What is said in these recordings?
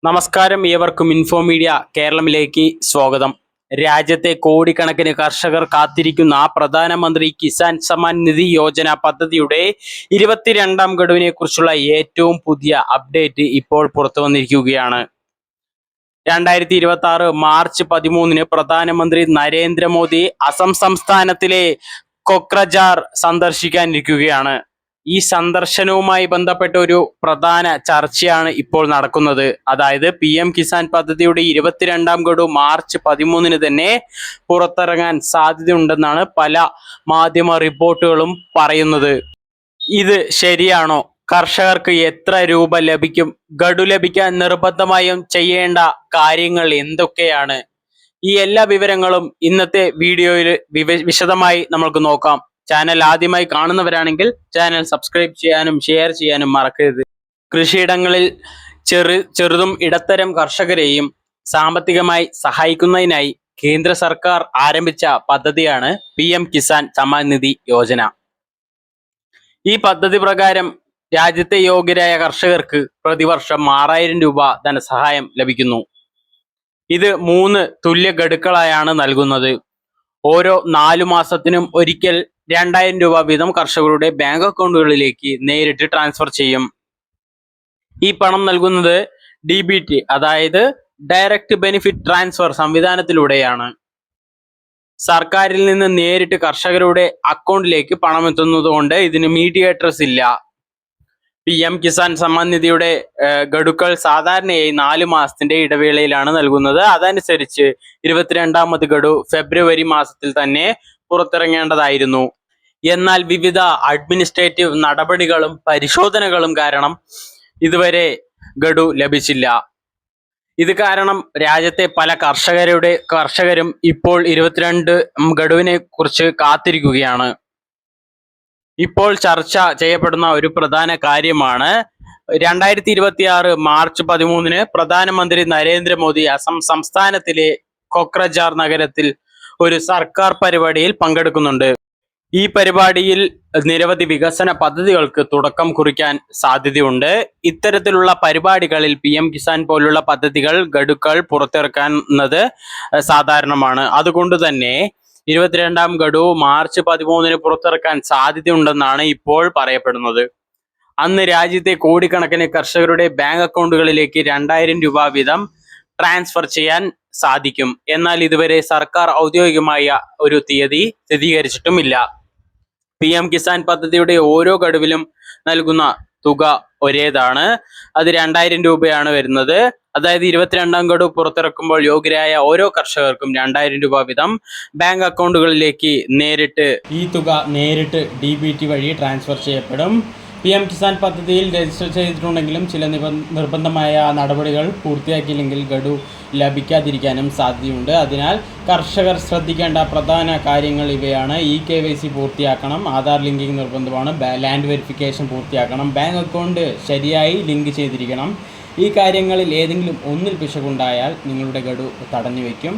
നമസ്കാരം, ഏവർക്കും info media കേരളത്തിലേക്ക് സ്വാഗതം. രാജ്യത്തെ കോടിക്കണക്കിന് കർഷകർ കാത്തിരിക്കുന്ന പ്രധാനമന്ത്രി കിസാൻ സമ്മാൻ നിധി യോജന പദ്ധതിയുടെ 22ാം ഗഡുവിനെ കുറിച്ചുള്ള ഏറ്റവും പുതിയ അപ്ഡേറ്റ് ഇപ്പോൾ പുറത്തു വന്നിരിക്കുകയാണ്. 2026 മാർച്ച് 13 പ്രധാനമന്ത്രി നരേന്ദ്രമോദി അസം സംസ്ഥാനത്തിലെ കൊക്രജാർ സന്ദർശിക്കാനിരിക്കുകയാണ്. ഈ സന്ദർശനവുമായി ബന്ധപ്പെട്ട ഒരു പ്രധാന ചർച്ചയാണ് ഇപ്പോൾ നടക്കുന്നത്. അതായത് PM കിസാൻ പദ്ധതിയുടെ 22ാം ഗഡു മാർച്ച് 13 തന്നെ പുറത്തിറങ്ങാൻ സാധ്യതയുണ്ടെന്നാണ് പല മാധ്യമ റിപ്പോർട്ടുകളും പറയുന്നത്. ഇത് ശരിയാണോ? കർഷകർക്ക് എത്ര രൂപ ലഭിക്കും? ഗഡു ലഭിക്കാൻ നിർബന്ധമായും ചെയ്യേണ്ട കാര്യങ്ങൾ എന്തൊക്കെയാണ്? ഈ എല്ലാ വിവരങ്ങളും ഇന്നത്തെ വീഡിയോയിൽ വിശദമായി നമുക്ക് നോക്കാം. ചാനൽ ആദ്യമായി കാണുന്നവരാണെങ്കിൽ ചാനൽ സബ്സ്ക്രൈബ് ചെയ്യാനും ഷെയർ ചെയ്യാനും മറക്കരുത്. കൃഷിയിടങ്ങളിൽ ചെറുതും ഇടത്തരം കർഷകരെയും സാമ്പത്തികമായി സഹായിക്കുന്നതിനായി കേന്ദ്ര സർക്കാർ ആരംഭിച്ച പദ്ധതിയാണ് PM കിസാൻ സമ്മാൻ നിധി യോജന. ഈ പദ്ധതി പ്രകാരം രാജ്യത്തെ യോഗ്യരായ കർഷകർക്ക് പ്രതിവർഷം 6000 രൂപ ധനസഹായം ലഭിക്കുന്നു. ഇത് 3 തുല്യ ഗഡുക്കളായാണ് നൽകുന്നത്. ഓരോ 4 മാസത്തിനും ഒരിക്കൽ 2000 രൂപ വീതം കർഷകരുടെ ബാങ്ക് അക്കൗണ്ടുകളിലേക്ക് നേരിട്ട് ട്രാൻസ്ഫർ ചെയ്യും. ഈ പണം നൽകുന്നത് DBT അതായത് ഡയറക്റ്റ് ബെനിഫിറ്റ് ട്രാൻസ്ഫർ സംവിധാനത്തിലൂടെയാണ്. സർക്കാരിൽ നിന്ന് നേരിട്ട് കർഷകരുടെ അക്കൗണ്ടിലേക്ക് പണം എത്തുന്നതുകൊണ്ട് ഇതിന് മീഡിയേറ്റേഴ്സ് ഇല്ല. PM കിസാൻ സമ്മാൻ നിധിയുടെ ഗഡുക്കൾ സാധാരണയായി 4 മാസത്തിന്റെ ഇടവേളയിലാണ് നൽകുന്നത്. അതനുസരിച്ച് 22ാമത് ഗഡു ഫെബ്രുവരി മാസത്തിൽ തന്നെ പുറത്തിറങ്ങേണ്ടതായിരുന്നു. എന്നാൽ വിവിധ അഡ്മിനിസ്ട്രേറ്റീവ് നടപടികളും പരിശോധനകളും കാരണം ഇതുവരെ ഗഡു ലഭിച്ചില്ല. ഇത് കാരണം രാജ്യത്തെ പല കർഷകരും ഇപ്പോൾ 22 ഗഡുവിനെ കുറിച്ച് കാത്തിരിക്കുകയാണ്. ഇപ്പോൾ ചർച്ച ചെയ്യപ്പെടുന്ന ഒരു പ്രധാന കാര്യമാണ് 2026 മാർച്ച് 13 പ്രധാനമന്ത്രി നരേന്ദ്രമോദി അസം സംസ്ഥാനത്തിലെ കൊക്രജാർ നഗരത്തിൽ ഒരു സർക്കാർ പരിപാടിയിൽ പങ്കെടുക്കുന്നുണ്ട്. ഈ പരിപാടിയിൽ നിരവധി വികസന പദ്ധതികൾക്ക് തുടക്കം കുറിക്കാൻ സാധ്യതയുണ്ട്. ഇത്തരത്തിലുള്ള പരിപാടികളിൽ PM കിസാൻ പോലുള്ള പദ്ധതികൾ ഗഡുക്കൾ പുറത്തിറക്കുന്നത് സാധാരണമാണ്. അതുകൊണ്ട് തന്നെ 22ാം ഗഡു മാർച്ച് 13 പുറത്തിറക്കാൻ സാധ്യതയുണ്ടെന്നാണ് ഇപ്പോൾ പറയപ്പെടുന്നത്. അന്ന് രാജ്യത്തെ കോടിക്കണക്കിന് കർഷകരുടെ ബാങ്ക് അക്കൗണ്ടുകളിലേക്ക് 2000 രൂപ വീതം ട്രാൻസ്ഫർ ചെയ്യാൻ സാധിക്കും. എന്നാൽ ഇതുവരെ സർക്കാർ ഔദ്യോഗികമായ ഒരു തീയതി സ്ഥിരീകരിച്ചിട്ടുമില്ല. PM കിസാൻ പദ്ധതിയുടെ ഓരോ ഗഡുവിലും നൽകുന്ന തുക ഒരേതാണ്. അത് 2000 രൂപയാണ് വരുന്നത്. അതായത് 22ാം ഗഡു പുറത്തിറക്കുമ്പോൾ യോഗ്യരായ ഓരോ കർഷകർക്കും 2000 രൂപ വീതം ബാങ്ക് അക്കൗണ്ടുകളിലേക്ക് ഈ തുക നേരിട്ട് DBT വഴി ട്രാൻസ്ഫർ ചെയ്യപ്പെടും. PM കിസാൻ പദ്ധതിയിൽ രജിസ്റ്റർ ചെയ്തിട്ടുണ്ടെങ്കിലും ചില നിർബന്ധമായ നടപടികൾ പൂർത്തിയാക്കിയില്ലെങ്കിൽ ഗഡു ലഭിക്കാതിരിക്കാനും സാധ്യതയുണ്ട്. അതിനാൽ കർഷകർ ശ്രദ്ധിക്കേണ്ട പ്രധാന കാര്യങ്ങൾ ഇവയാണ്. KYC പൂർത്തിയാക്കണം, ആധാർ ലിങ്കിങ് നിർബന്ധമാണ്, ലാൻഡ് വെരിഫിക്കേഷൻ പൂർത്തിയാക്കണം, ബാങ്ക് അക്കൗണ്ട് ശരിയായി ലിങ്ക് ചെയ്തിരിക്കണം. ഈ കാര്യങ്ങളിൽ ഏതെങ്കിലും ഒന്നിൽ പിശകുണ്ടായാൽ നിങ്ങളുടെ ഗഡു തടഞ്ഞു വയ്ക്കും.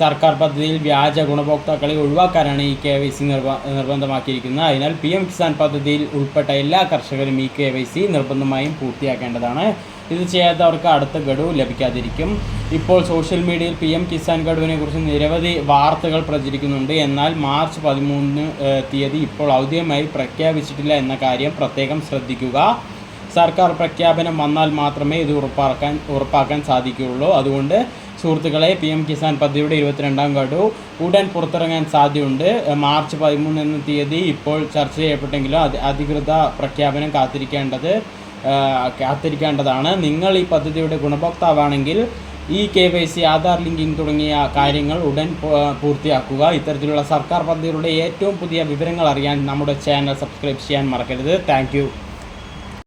സർക്കാർ പദ്ധതിയിൽ വ്യാജ ഗുണഭോക്താക്കളെ ഒഴിവാക്കാനാണ് KYC നിർബന്ധമാക്കിയിരിക്കുന്നത്. അതിനാൽ PM കിസാൻ പദ്ധതിയിൽ ഉൾപ്പെട്ട എല്ലാ കർഷകരും KYC നിർബന്ധമായും പൂർത്തിയാക്കേണ്ടതാണ്. ഇത് ചെയ്യാത്തവർക്ക് അടുത്ത ഗഡു ലഭിക്കാതിരിക്കും. ഇപ്പോൾ സോഷ്യൽ മീഡിയയിൽ PM കിസാൻ ഗഡുവിനെ കുറിച്ച് നിരവധി വാർത്തകൾ പ്രചരിക്കുന്നുണ്ട്. എന്നാൽ മാർച്ച് 13 തീയതി ഇപ്പോൾ ഔദ്യോഗികമായി പ്രഖ്യാപിച്ചിട്ടില്ല എന്ന കാര്യം പ്രത്യേകം ശ്രദ്ധിക്കുക. സർക്കാർ പ്രഖ്യാപനം വന്നാൽ മാത്രമേ ഇത് ഉറപ്പാക്കാൻ സാധിക്കുകയുള്ളൂ. അതുകൊണ്ട് സുഹൃത്തുക്കളെ, PM കിസാൻ പദ്ധതിയുടെ 22ാം ഗഡു ഉടൻ പുറത്തിറങ്ങാൻ സാധ്യതയുണ്ട്. മാർച്ച് 13 എന്ന തീയതി ഇപ്പോൾ ചർച്ച ചെയ്യപ്പെട്ടെങ്കിലും അധികൃത പ്രഖ്യാപനം കാത്തിരിക്കേണ്ടതാണ്. നിങ്ങൾ ഈ പദ്ധതിയുടെ ഗുണഭോക്താവാണെങ്കിൽ KYC, ആധാർ ലിങ്കിങ് തുടങ്ങിയ കാര്യങ്ങൾ ഉടൻ പൂർത്തിയാക്കുക. ഇത്തരത്തിലുള്ള സർക്കാർ പദ്ധതികളുടെ ഏറ്റവും പുതിയ വിവരങ്ങൾ അറിയാൻ നമ്മുടെ ചാനൽ സബ്സ്ക്രൈബ് ചെയ്യാൻ മറക്കരുത്. താങ്ക്